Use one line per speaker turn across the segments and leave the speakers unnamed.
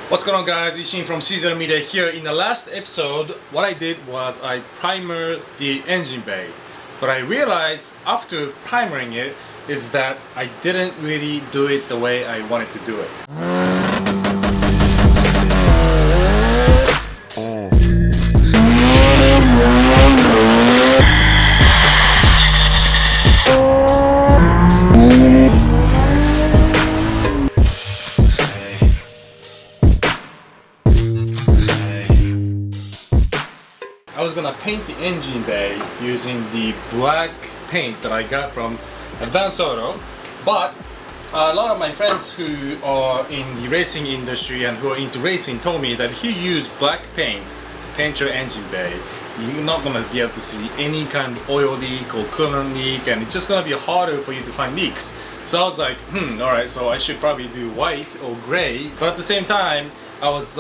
What's going on, guys? Ishin from Caesar Media here. In the last episode, what I did was I primered the engine bay. But I realized after primering it is that I didn't really do it the way I wanted to do it. I was gonna paint the engine bay using the black paint that I got from Advanced Auto, but a lot of my friends who are in the racing industry and who are into racing told me that if you use black paint to paint your engine bay, you're not gonna be able to see any kind of oil leak or coolant leak, and it's just gonna be harder for you to find leaks. So I was like, alright, so I should probably do white or gray, but at the same time I was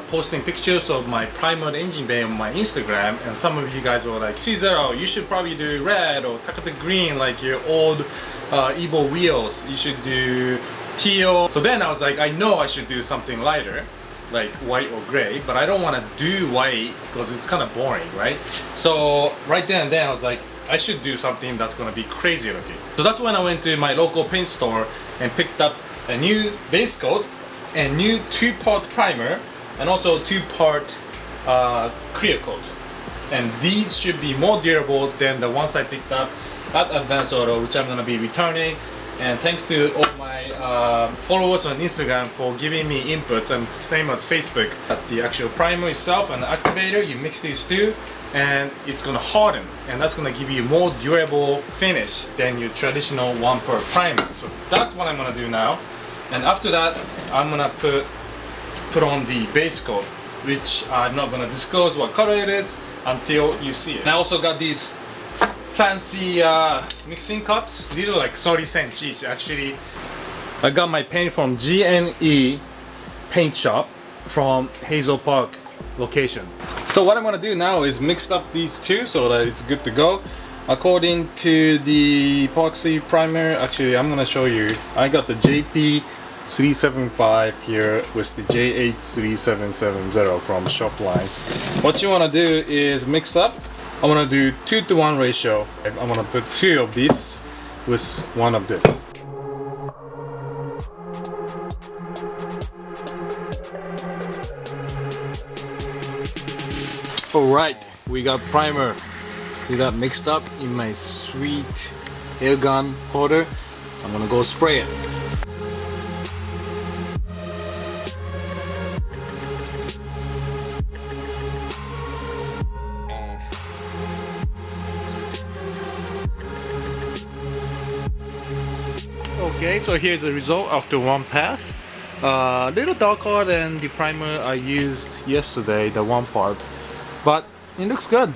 posting pictures of my primered engine bay on my Instagram, and some of you guys were like, Caesar, oh, you should probably do red or Takata green like your old Evo wheels. You should do teal. So then I was like, I know I should do something lighter like white or gray, but I don't want to do white because it's kind of boring, right? So right then and then I was like, I should do something that's going to be crazy looking. So that's when I went to my local paint store and picked up a new base coat and new 2-part primer and also 2-part clear coat, and these should be more durable than the ones I picked up at Advanced Auto, which I'm going to be returning. And thanks to all my followers on Instagram for giving me inputs, and same as Facebook. At the actual primer itself and the activator, you mix these two and it's going to harden, and that's going to give you more durable finish than your traditional 1-part primer. So that's what I'm going to do now. And after that, I'm gonna put on the base coat, which I'm not gonna disclose what color it is until you see it. And I also got these fancy mixing cups. These are like 30 cents each. Actually, I got my paint from GNE Paint Shop from Hazel Park location. So what I'm gonna do now is mix up these two so that it's good to go. According to the Epoxy Primary, actually I'm gonna show you. I got the JP375 here with the J83770 from Shopline. What you wanna do is mix up. I wanna do 2-to-1 ratio. I'm gonna put 2 of these with 1 of this. Alright, we got primer. We got mixed up in my sweet air gun holder. I'm gonna go spray it. Okay, so here's the result after 1 pass. A little darker than the primer I used yesterday, the 1-part, but it looks good.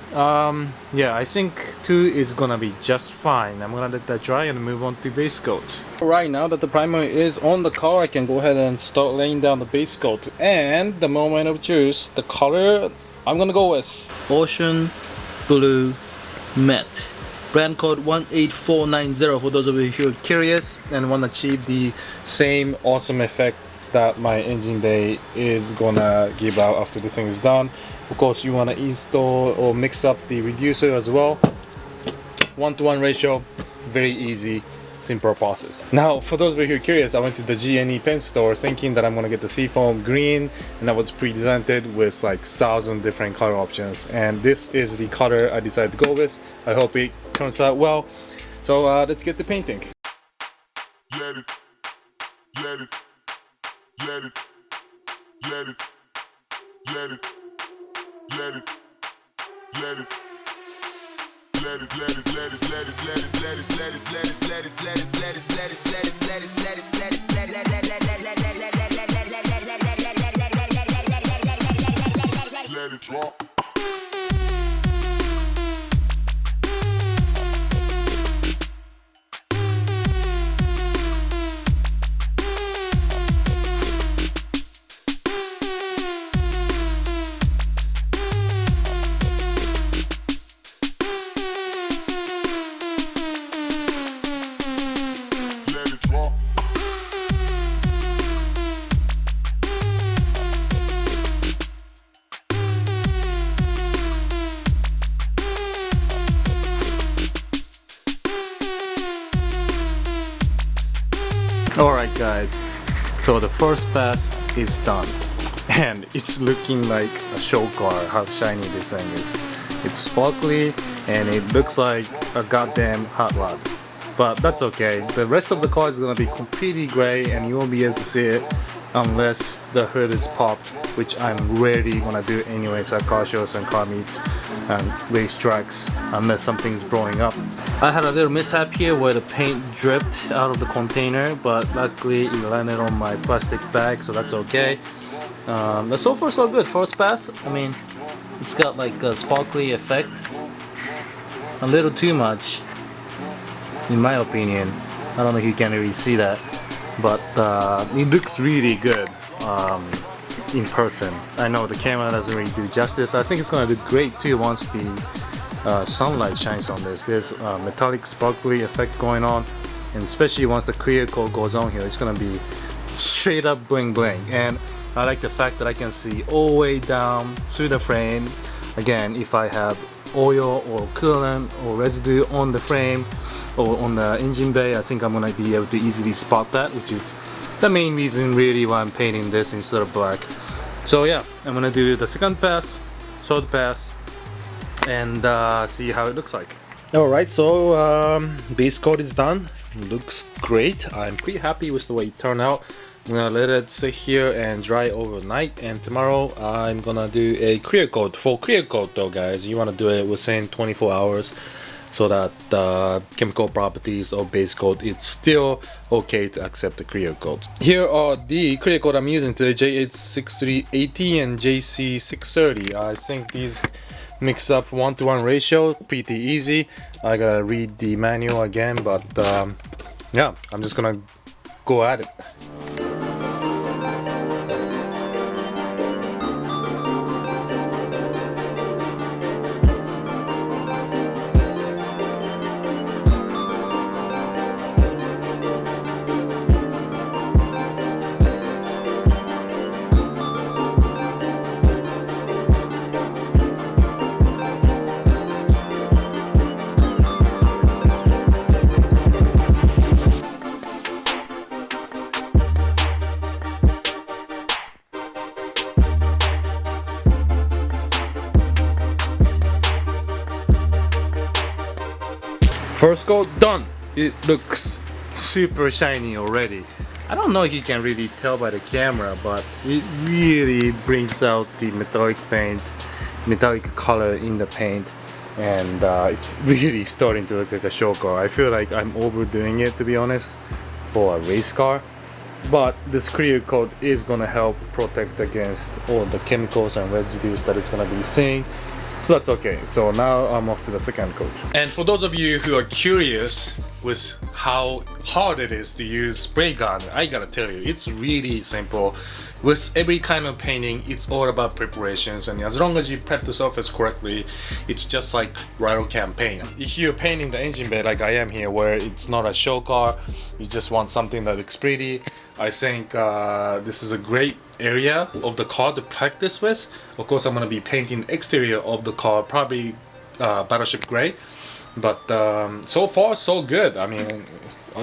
Yeah, I think 2 is gonna be just fine. I'm gonna let that dry and move on to base coat. Right now that the primer is on the car, I can go ahead and start laying down the base coat. And the moment of choose, the color I'm gonna go with Ocean Blue Matte. Brand code 18490 for those of you who are curious and want to achieve the same awesome effect that my engine bay is gonna give out after this thing is done. Of course, you want to install or mix up the reducer as well. 1-to-1 ratio, very easy, simple process. Now, for those of you who are curious, I went to the GNE pen store thinking that I'm gonna get the seafoam green, and that was presented with like 1,000 different color options. And this is the color I decided to go with. I hope it turns out well. So let's get to painting.
Let it, let it, let it, let it, let it, let it, let it. Let it, let it, let it, let it, let it, let it, let it, let it, let it, let it, let it, let it, let it, let it, let it, let it, let it, let it drop.
Alright guys, so the first pass is done and it's looking like a show car, how shiny this thing is. It's sparkly and it looks like a goddamn hot rod. But that's okay, the rest of the car is gonna be completely gray and you won't be able to see it unless the hood is popped, which I'm rarely gonna do anyways at car shows and car meets and race tracks unless something's blowing up. I had a little mishap here where the paint dripped out of the container, but luckily it landed on my plastic bag, so that's okay. But so far so good. First pass, I mean, it's got like a sparkly effect, a little too much in my opinion. I don't know if you can really see that, but it looks really good in person. I know the camera doesn't really do justice. I think it's gonna do great too once the sunlight shines on this. There's a metallic sparkly effect going on, and especially once the clear coat goes on here, it's gonna be straight up bling bling. And I like the fact that I can see all the way down through the frame. Again, if I have oil or coolant or residue on the frame or on the engine bay, I think I'm gonna be able to easily spot that, which is the main reason really why I'm painting this instead of black. So yeah, I'm gonna do the second pass, third pass, and see how it looks like. Alright, so base coat is done. Looks great. I'm pretty happy with the way it turned out. I'm gonna let it sit here and dry overnight, and tomorrow I'm gonna do a clear coat. For clear coat though guys, you wanna do it within 24 hours so that the chemical properties of base coat, it's still okay to accept the clear coat. Here are the clear coat I'm using today, JH6380 and JC630. I think these mix up 1-to-1 ratio, pretty easy. I gotta read the manual again, but yeah, I'm just gonna go at it. First coat done. It looks super shiny already. I don't know if you can really tell by the camera, but it really brings out the metallic paint, metallic color in the paint, and it's really starting to look like a show car. I feel like I'm overdoing it, to be honest, for a race car, but this clear coat is gonna help protect against all the chemicals and residues that it's gonna be seeing. So that's okay. So now I'm off to the second coat. And for those of you who are curious with how hard it is to use spray gun, I gotta tell you, it's really simple. With every kind of painting, it's all about preparations, and as long as you prep the surface correctly, it's just like rattle can paint. If you're painting the engine bay like I am here, where it's not a show car, you just want something that looks pretty, I think this is a great area of the car to practice with. Of course, I'm going to be painting the exterior of the car, probably Battleship Gray, but so far so good. I mean,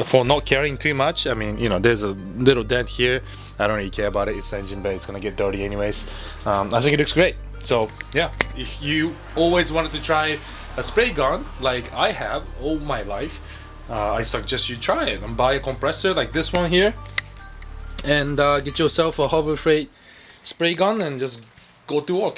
for not caring too much, I mean, you know, there's a little dent here. I don't really care about it. It's the engine bay, it's gonna get dirty anyways. I think it looks great. So yeah, if you always wanted to try a spray gun like I have all my life, I suggest you try it and buy a compressor like this one here, and get yourself a Harbor Freight spray gun and just go to work.